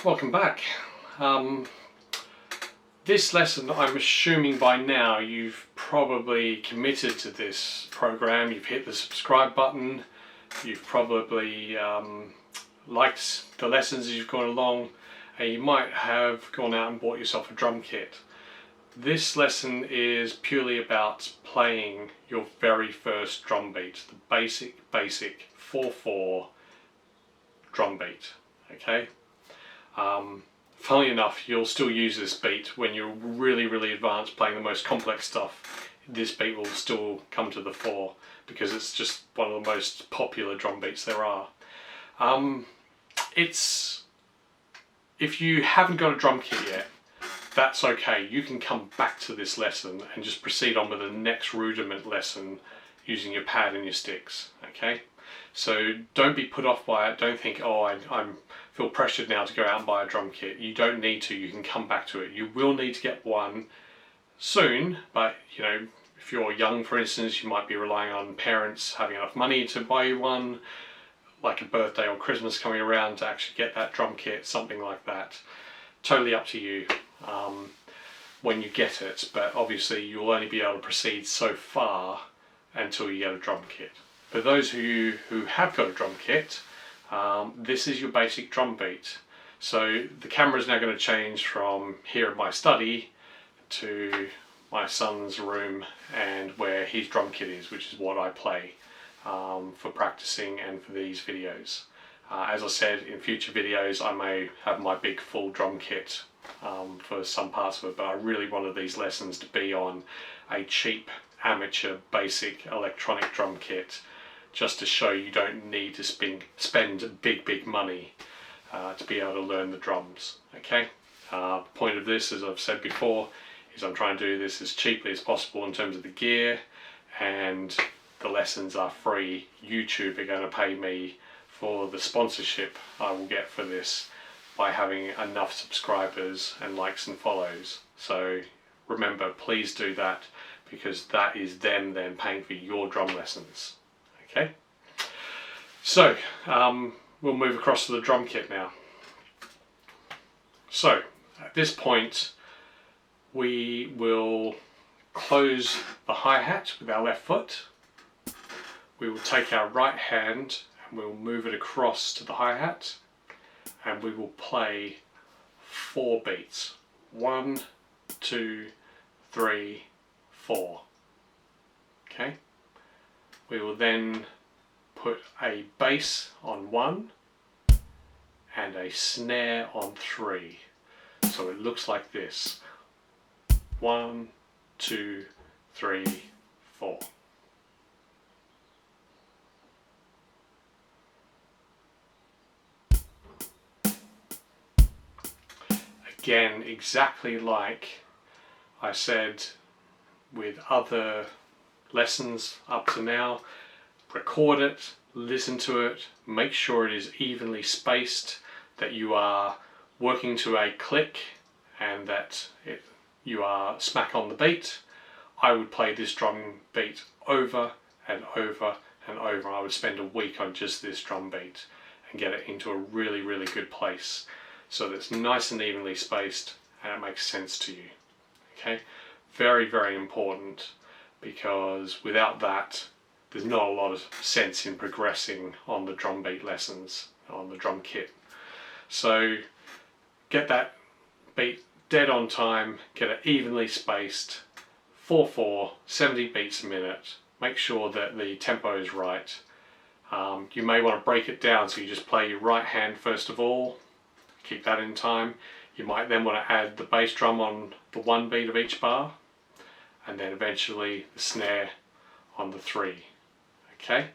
welcome back. This lesson, I'm assuming by now you've probably committed to this program, you've hit the subscribe button, you've probably liked the lessons as you've gone along, and you might have gone out and bought yourself a drum kit. This lesson is purely about playing your very first drum beat, the basic 4/4 drum beat, okay? Funnily enough, you'll still use this beat when you're really advanced playing the most complex stuff. This beat will still come to the fore because it's just one of the most popular drum beats there are. If you haven't got a drum kit yet, that's okay. You can come back to this lesson and just proceed on with the next rudiment lesson using your pad and your sticks, okay? So don't be put off by it. Don't think, oh, I feel pressured now to go out and buy a drum kit. You don't need to. You can come back to it. You will need to get one soon, but you know, if you're young, for instance, you might be relying on parents having enough money to buy you one, like a birthday or Christmas coming around, to actually get that drum kit, something like that. Totally up to you when you get it, but obviously you'll only be able to proceed so far until you get a drum kit. For those of you who have got a drum kit, this is your basic drum beat. So the camera is now going to change from here in my study to my son's room and where his drum kit is, which is what I play for practicing and for these videos. As I said, in future videos I may have my big full drum kit for some parts of it, but I really wanted these lessons to be on a cheap amateur basic electronic drum kit, just to show you don't need to spend big money to be able to learn the drums, okay? The point of this, as I've said before, is I'm trying to do this as cheaply as possible in terms of the gear, and the lessons are free. YouTube are going to pay me for the sponsorship I will get for this by having enough subscribers and likes and follows. So remember, please do that, because that is them then paying for your drum lessons. Okay, so we'll move across to the drum kit now. So at this point we will close the hi-hat with our left foot. We will take our right hand and we'll move it across to the hi-hat, and we will play 4 beats. 1, 2, 3, 4. Okay. We will then put a bass on 1 and a snare on 3. So it looks like this. 1, 2, 3, 4. Again, exactly like I said with other lessons up to now, record it, listen to it, make sure it is evenly spaced, that you are working to a click and that you are smack on the beat. I would play this drum beat over and over and over. I would spend a week on just this drum beat and get it into a really good place, so that it's nice and evenly spaced and it makes sense to you. Okay, very important, because without that there's not a lot of sense in progressing on the drum beat lessons, on the drum kit. So get that beat dead on time, get it evenly spaced, 4/4, 70 beats a minute. Make sure that the tempo is right. You may want to break it down, so you just play your right hand first of all, keep that in time. You might then want to add the bass drum on the 1 beat of each bar, and then eventually the snare on the 3. Okay,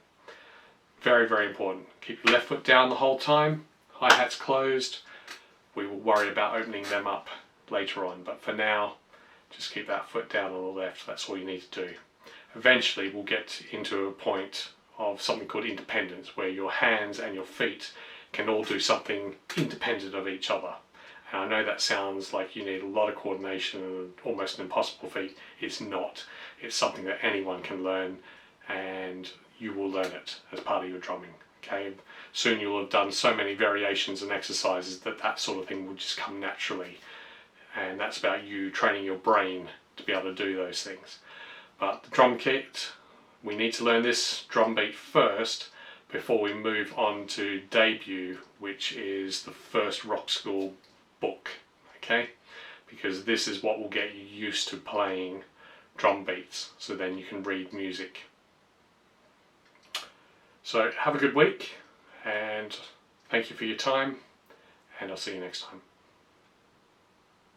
very important. Keep your left foot down the whole time, hi-hats closed. We will worry about opening them up later on, but for now just keep that foot down on the left. That's all you need to do. Eventually we'll get into a point of something called independence, where your hands and your feet can all do something independent of each other. And I know that sounds like you need a lot of coordination and almost an impossible feat. It's not. It's something that anyone can learn, and you will learn it as part of your drumming. Okay, soon you'll have done so many variations and exercises that that sort of thing will just come naturally, and that's about you training your brain to be able to do those things. But the drum kit, we need to learn this drum beat first before we move on to Debut, which is the first rock school book, okay? Because this is what will get you used to playing drum beats, so then you can read music. So have a good week, and thank you for your time, and I'll see you next time.